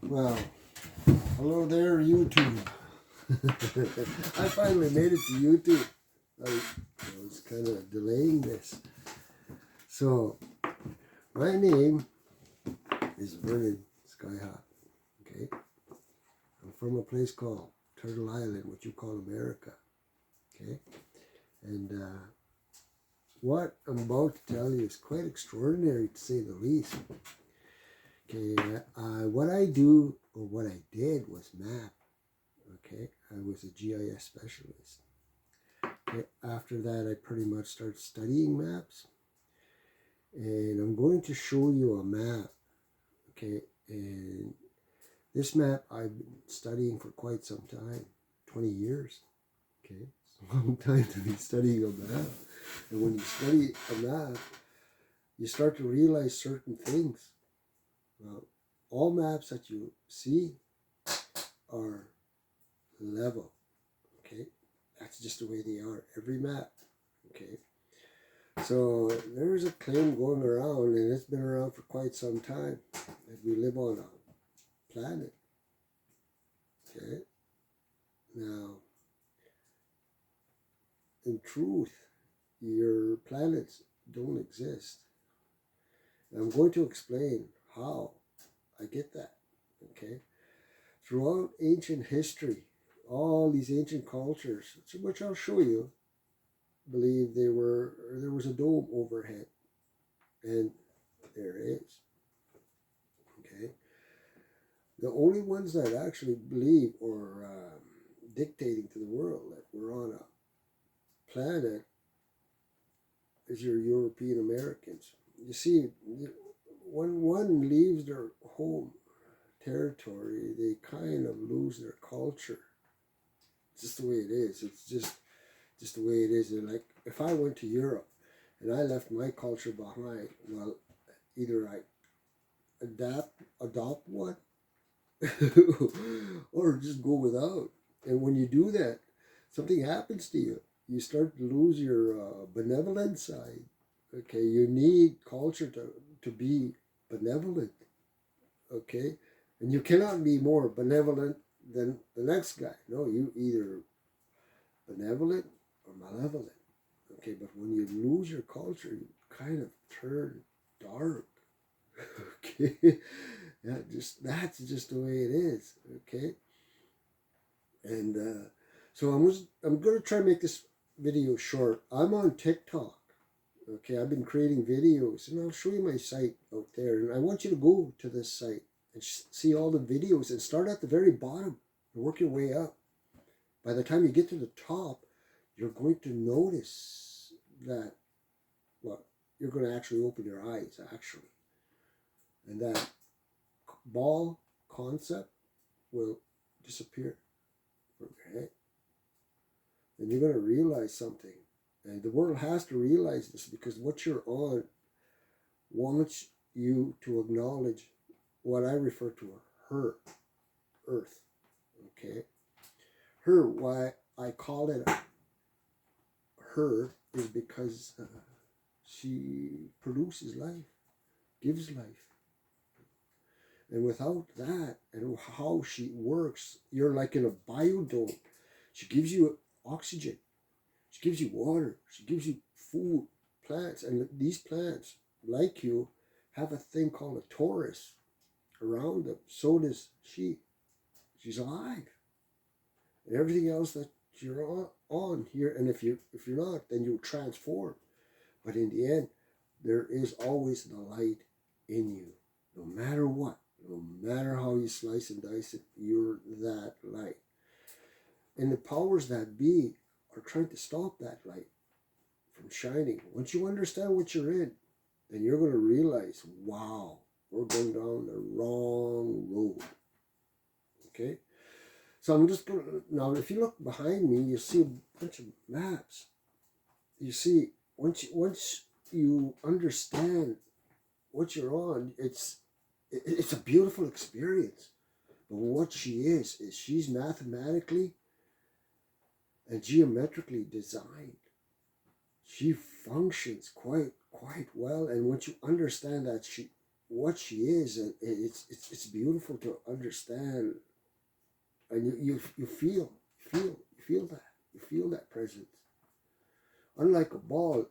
Well, hello there, YouTube. I finally made it to YouTube. I was kind of delaying this. So, my name is V.Skyhawk. Okay, I'm from a place called Turtle Island, what you call America. Okay, and what I'm about to tell you is quite extraordinary, to say the least. Okay, what I do or what I did was map. Okay, I was a GIS specialist. Okay, after that, I pretty much started studying maps, and I'm going to show you a map. Okay, and this map I've been studying for quite some time, 20 years. Okay, it's a long time to be studying a map. And when you study a map, you start to realize certain things. Well, all maps that you see are level. Okay, that's just the way they are. Every map. Okay, so there's a claim going around, and it's been around for quite some time, that we live on a planet. Okay, now in truth, your planets don't exist. And I'm going to explain how I get that. Okay, throughout ancient history, all these ancient cultures, which I'll show you, believe there was a dome overhead, and there is. Okay, the only ones that actually believe or dictating to the world that we're on a planet is your European Americans. You see, when one leaves their home territory, they kind of lose their culture. It's just the way it is. It's just the way it is. And like, if I went to Europe and I left my culture behind, well, either I adopt one, or just go without. And when you do that, something happens to you. You start to lose your benevolent side. Okay, you need culture to be benevolent. Okay, and you cannot be more benevolent than the next guy. No, you either benevolent or malevolent. Okay, but when you lose your culture, you kind of turn dark. Okay, that's just the way it is. Okay, and so I'm gonna try to make this video short. I'm on TikTok. Okay, I've been creating videos, and I'll show you my site out there. And I want you to go to this site and see all the videos, and start at the very bottom and work your way up. By the time you get to the top, you're going to notice that, well, you're going to actually open your eyes, actually. And that ball concept will disappear from your head. And you're going to realize something. And the world has to realize this, because what you're on wants you to acknowledge what I refer to as her, Earth. Okay? Her, why I call it her, is because she produces life, gives life. And without that, and how she works, you're like in a biodome. She gives you oxygen. She gives you water. She gives you food, plants. And these plants, like you, have a thing called a torus around them. So does she. She's alive. And everything else that you're on here, and if you're not, then you'll transform. But in the end, there is always the light in you. No matter what, no matter how you slice and dice it, you're that light. And the powers that be are trying to stop that light from shining. Once you understand what you're in, then you're going to realize, wow, we're going down the wrong road. Okay? So I'm just going to, now if you look behind me, you see a bunch of maps. You see, once you understand what you're on, it's a beautiful experience. But what she is she's mathematically and geometrically designed. She functions quite well, and once you understand that what she is, and it's beautiful to understand, and you feel that presence. Unlike a ball,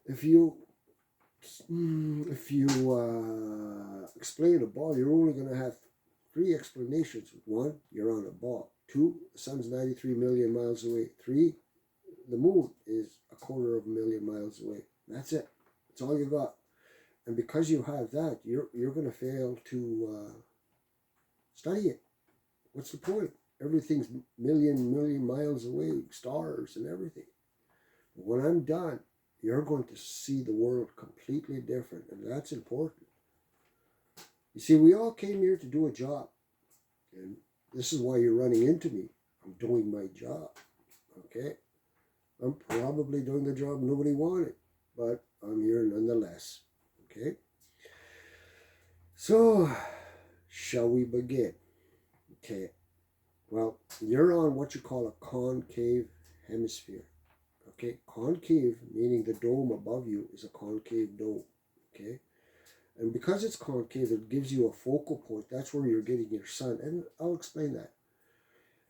if you explain a ball, you're only going to have three explanations. One, you're on a ball. Two, the sun's 93 million miles away. Three, the moon is a quarter of a million miles away. That's it. That's all you got. And because you have that, you're going to fail to study it. What's the point? Everything's million miles away, stars and everything. But when I'm done, you're going to see the world completely different, and that's important. You see, we all came here to do a job, and this is why you're running into me. I'm doing my job, okay? I'm probably doing the job nobody wanted, but I'm here nonetheless, okay? So, shall we begin? Okay, well, you're on what you call a concave hemisphere. Okay, concave, meaning the dome above you is a concave dome. Okay, and because it's concave, it gives you a focal point. That's where you're getting your sun, and I'll explain that.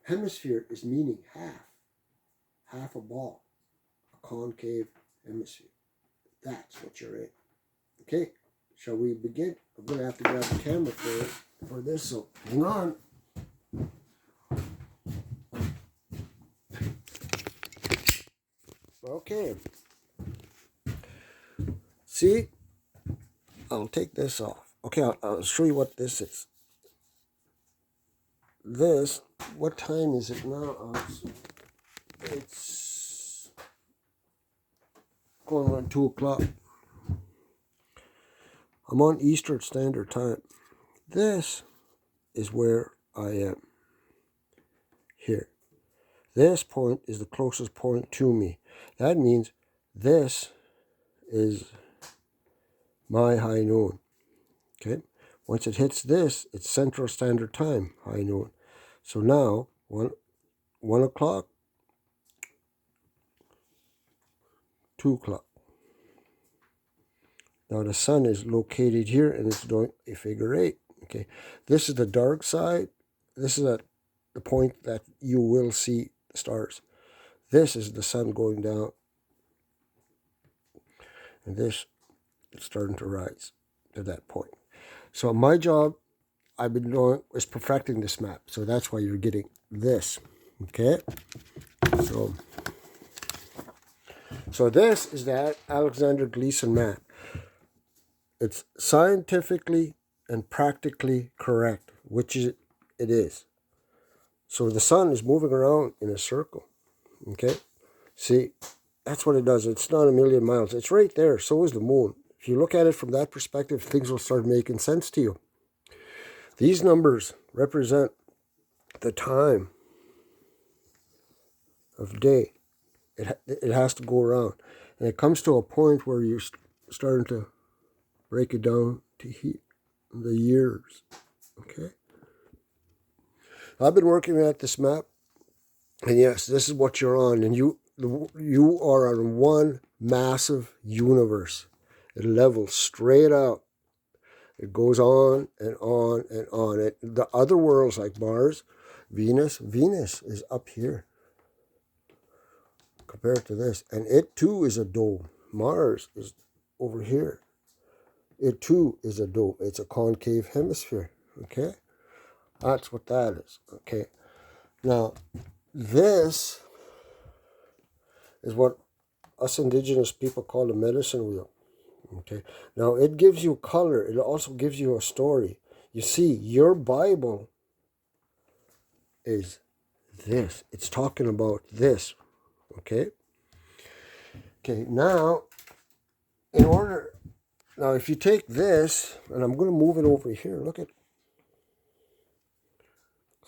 Hemisphere is meaning half a ball, a concave hemisphere. That's what you're in. Okay, shall we begin? I'm going to have to grab the camera for this, so hang on. Okay. See, I'll take this off. Okay, I'll show you what this is. This, what time is it now? It's going on 2 o'clock. I'm on Eastern Standard Time. This is where I am. Here. This point is the closest point to me. That means this is my high noon. Okay? Once it hits this, it's Central Standard Time, high noon. So now, 1 o'clock, 2 o'clock. Now the sun is located here, and it's doing a figure 8. Okay, this is the dark side. This is at the point that you will see the stars. This is the sun going down, and this is starting to rise to that point. So my job, I've been doing, is perfecting this map. So that's why you're getting this. Okay, so this is the Alexander Gleason map. It's scientifically and practically correct, which it is. So the sun is moving around in a circle, okay? See, that's what it does. It's not a million miles. It's right there. So is the moon. If you look at it from that perspective, things will start making sense to you. These numbers represent the time of day. It has to go around. And it comes to a point where you're starting to break it down to the years, okay? I've been working at this map, and yes, this is what you're on, and you are on one massive universe. It levels straight out. It goes on and on and on. The other worlds like Mars, Venus is up here compared to this, and it too is a dome. Mars is over here. It too is a dome. It's a concave hemisphere, okay? That's what that is, okay? Now, this is what us indigenous people call the medicine wheel, okay? Now, it gives you color. It also gives you a story. You see, your Bible is this. It's talking about this, okay? Okay, now, now if you take this, and I'm going to move it over here, look at,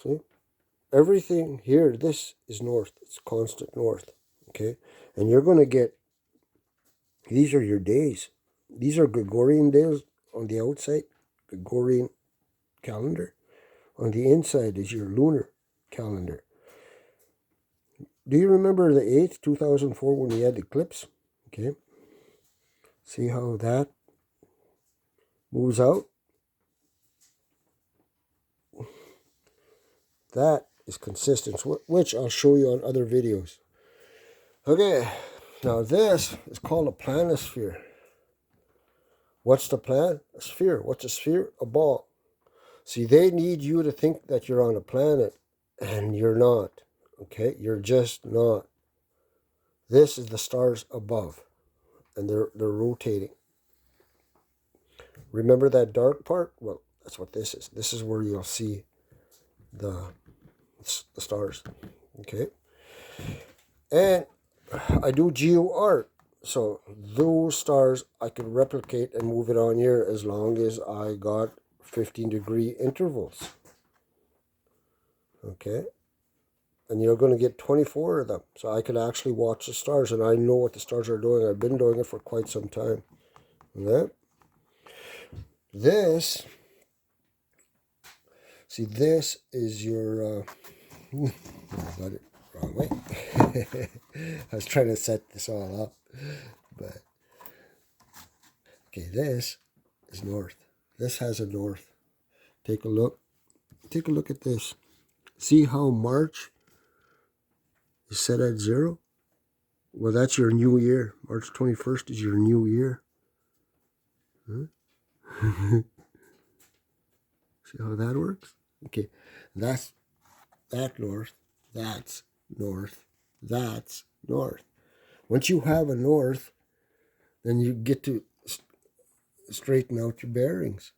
see? Everything here, this is north. It's constant north, okay? And you're going to get, these are your days. These are Gregorian days on the outside, Gregorian calendar. On the inside is your lunar calendar. Do you remember the 8th, 2004, when we had the eclipse? Okay. See how that moves out. That is consistent, which I'll show you on other videos. Okay, now this is called a planisphere. What's the plan? A sphere. What's a sphere? A ball. See, they need you to think that you're on a planet, and you're not. Okay, you're just not. This is the stars above, and they're rotating. Remember that dark part? Well, that's what this is. This is where you'll see the stars. Okay, and I do geo art, so those stars I can replicate and move it on here as long as I got 15-degree intervals. Okay, and you're going to get 24 of them, so I can actually watch the stars, and I know what the stars are doing. I've been doing it for quite some time. Okay? This is your I got it wrong way. I was trying to set this all up, but okay, this is north. This has a north. Take a look at this. See how March is set at 0? Well, that's your new year. March 21st is your new year. Huh? See how that works? Okay, that's north. That's north. That's north. Once you have a north, then you get to straighten out your bearings.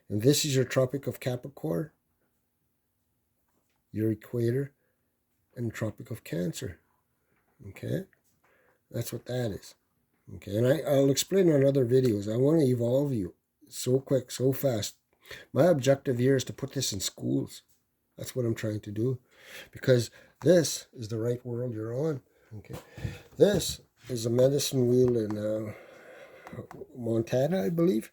And this is your Tropic of Capricorn, your equator, and Tropic of Cancer. Okay? That's what that is. Okay, and I'll explain on other videos. I want to evolve you so quick, so fast. My objective here is to put this in schools. That's what I'm trying to do. Because this is the right world you're on. Okay, this is a medicine wheel in Montana, I believe.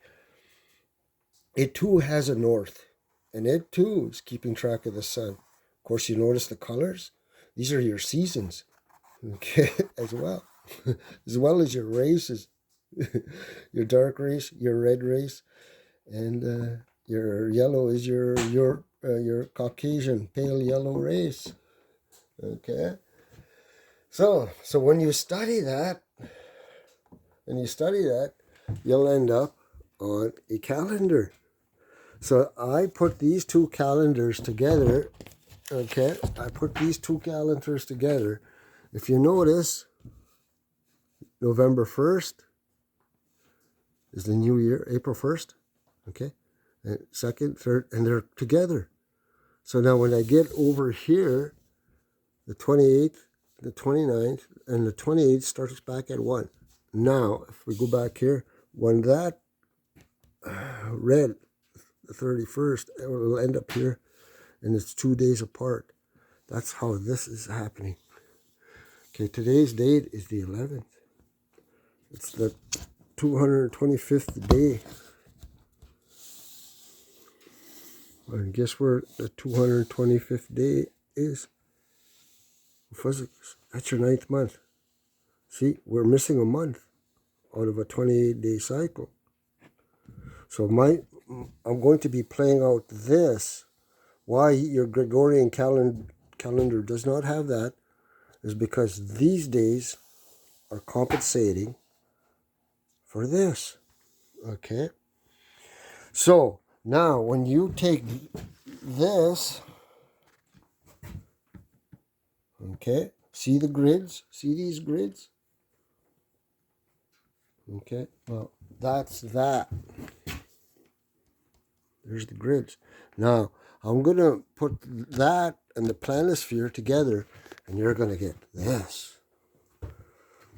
It too has a north. And it too is keeping track of the sun. Of course, you notice the colors. These are your seasons. Okay, as well. As well as your races. Your dark race, your red race, and your yellow is your Caucasian pale yellow race. Okay, so when you study that, you'll end up on a calendar. So I put these two calendars together. Okay, I put these two calendars together. If you notice, November 1st is the new year, April 1st. Okay, and 2nd, 3rd, and they're together. So now when I get over here, the 28th, the 29th, and the 28th starts back at 1. Now, if we go back here, when that red, the 31st, it will end up here, and it's 2 days apart. That's how this is happening. Okay, today's date is the 11th. It's the 225th day. And guess where the 225th day is? Physics. That's your 9th month. See, we're missing a month out of a 28-day cycle. So I'm going to be playing out this. Why your Gregorian calendar does not have that is because these days are compensating for this. Okay? So, now when you take this, okay, see the grids? See these grids? Okay, well, that's that. There's the grids. Now, I'm going to put that and the planisphere together, and you're going to get this.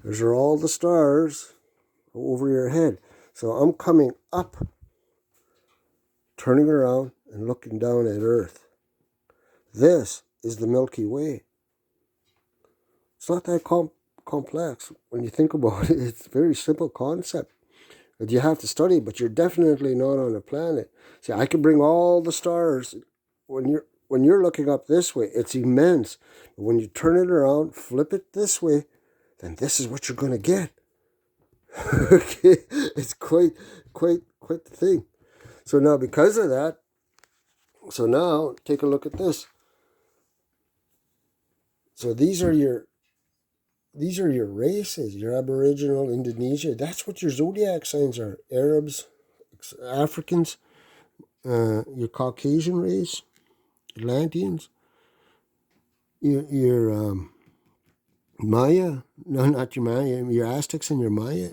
Those are all the stars over your head. So I'm coming up, turning around, and looking down at Earth. This is the Milky Way. It's not that complex when you think about it. It's a very simple concept that you have to study, but you're definitely not on a planet. See, I can bring all the stars. When you're looking up this way, it's immense. But when you turn it around, flip it this way, then this is what you're going to get. Okay, it's quite quite the thing. So now because of that, so now take a look at this. So these are your races, your Aboriginal, Indonesia. That's what your zodiac signs are. Arabs, Africans, your Caucasian race, Atlanteans, your Maya. No, not your Maya. Your Aztecs and your Maya.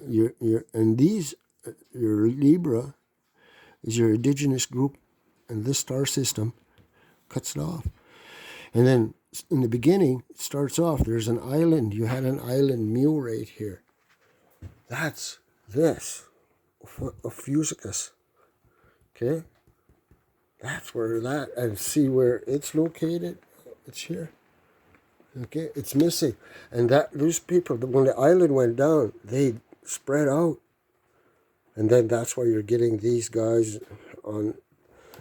And these, your Libra, is your indigenous group, and this star system cuts it off. And then in the beginning, it starts off, there's an island. You had an island Mu right here. That's this, Fucus. Okay? That's where that, and see where it's located? It's here. Okay? It's missing. And that those people, when the island went down, they spread out. And then that's why you're getting these guys on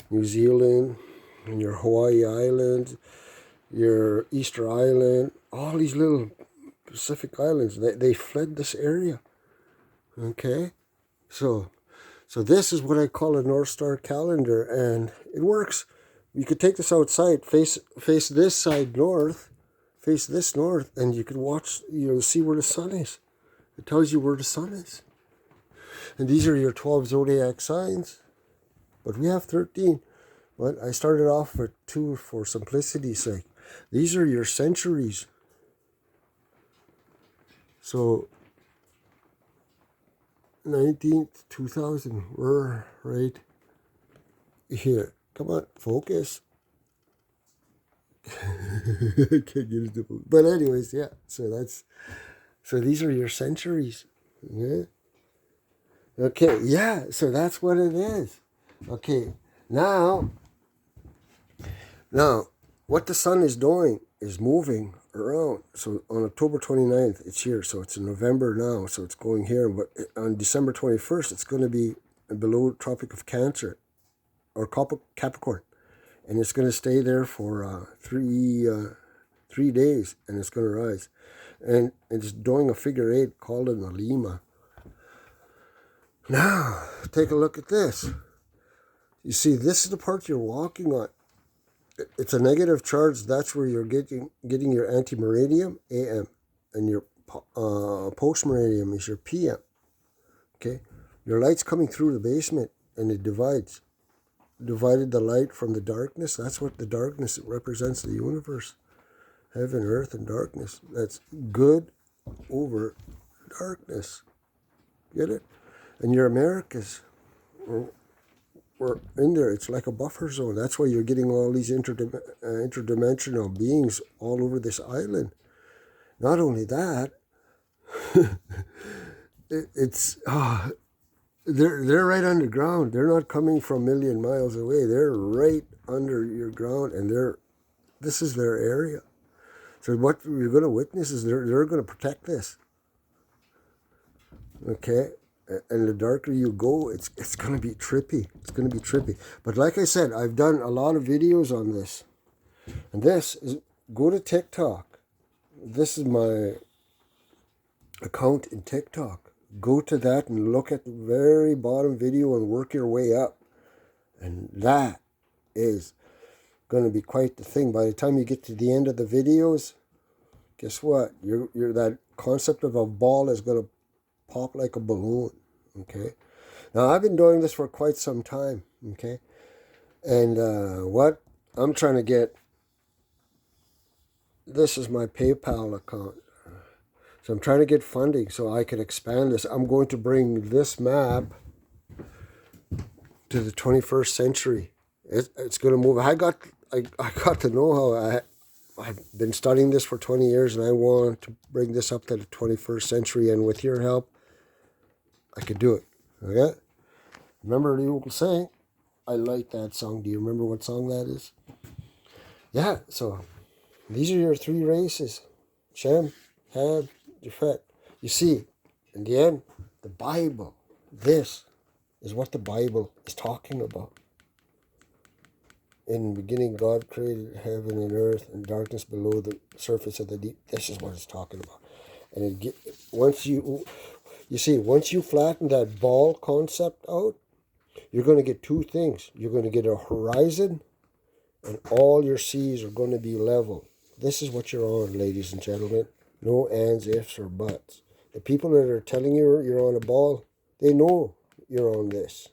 New Zealand, and your Hawaii Islands, your Easter Island, all these little Pacific islands. They fled this area. Okay? So this is what I call a North Star calendar, and it works. You could take this outside, face this side north, face this north, and you could watch, see where the sun is. It tells you where the sun is. And these are your 12 zodiac signs. But we have 13. But I started off with 2 for simplicity's sake. These are your centuries. So 19th, 2000, we're right here. Come on, focus. I can't get it to, but anyways, yeah. So these are your centuries. Yeah. Okay, yeah. So that's what it is. Okay, now, what the sun is doing is moving around. So on October 29th, it's here. So it's in November now. So it's going here. But on December 21st, it's going to be below Tropic of Cancer or Capricorn. And it's going to stay there for 3 days. And it's going to rise. And it's doing a figure 8 called an Alima. Now, take a look at this. You see, this is the part you're walking on. It's a negative charge. That's where you're getting your anti-meridium, AM, and your post-meridium is your PM. Okay? Your light's coming through the basement, and it divides. Divided the light from the darkness. That's what the darkness represents, the universe. Heaven, earth, and darkness. That's good over darkness. Get it? And your Americas we're in there. It's like a buffer zone. That's why you're getting all these interdimensional beings all over this island. Not only that, they're right underground. They're not coming from a million miles away. They're right under your ground, and this is their area. So what you're going to witness is they're going to protect this. Okay. And the darker you go, it's going to be trippy. It's going to be trippy. But like I said, I've done a lot of videos on this. And this is, go to TikTok. This is my account in TikTok. Go to that and look at the very bottom video and work your way up. And that is going to be quite the thing. By the time you get to the end of the videos, guess what? You're that concept of a ball is going to pop like a balloon. Okay. Now I've been doing this for quite some time. Okay. And what I'm trying to get, this is my PayPal account. So I'm trying to get funding so I can expand this. I'm going to bring this map to the 21st century. It's going to move. I got to know how I've been studying this for 20 years, and I want to bring this up to the 21st century. And with your help, I could do it. Okay? Remember the old saying? I like that song. Do you remember what song that is? Yeah, so these are your 3 races. Shem, Ham, Japhet. You see, in the end, the Bible, this is what the Bible is talking about. In the beginning, God created heaven and earth and darkness below the surface of the deep. This is what it's talking about. And once you see, once you flatten that ball concept out, you're going to get two things. You're going to get a horizon, and all your seas are going to be level. This is what you're on, ladies and gentlemen. No ands, ifs, or buts. The people that are telling you you're on a ball, they know you're on this.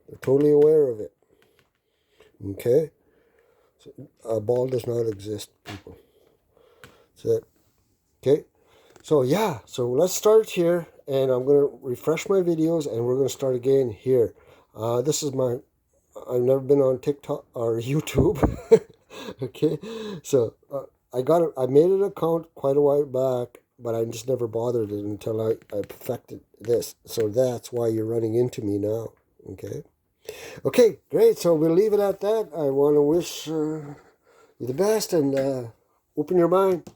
They're totally aware of it. Okay? So a ball does not exist, people. That's it. Okay? So yeah, so let's start here, and I'm going to refresh my videos, and we're going to start again here. This is my, I've never been on TikTok or YouTube. Okay, so I made an account quite a while back, but I just never bothered it until I perfected this. So that's why you're running into me now. Okay, great. So we'll leave it at that. I want to wish you the best, and open your mind.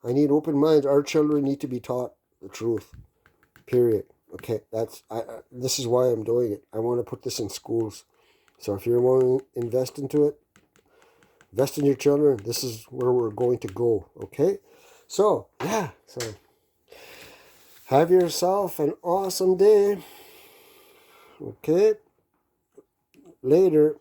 I need open minds. Our children need to be taught the truth. Period. Okay, this is why I'm doing it. I want to put this in schools. So if you want to invest into it, invest in your children. This is where we're going to go. Okay, so yeah. So have yourself an awesome day. Okay, later.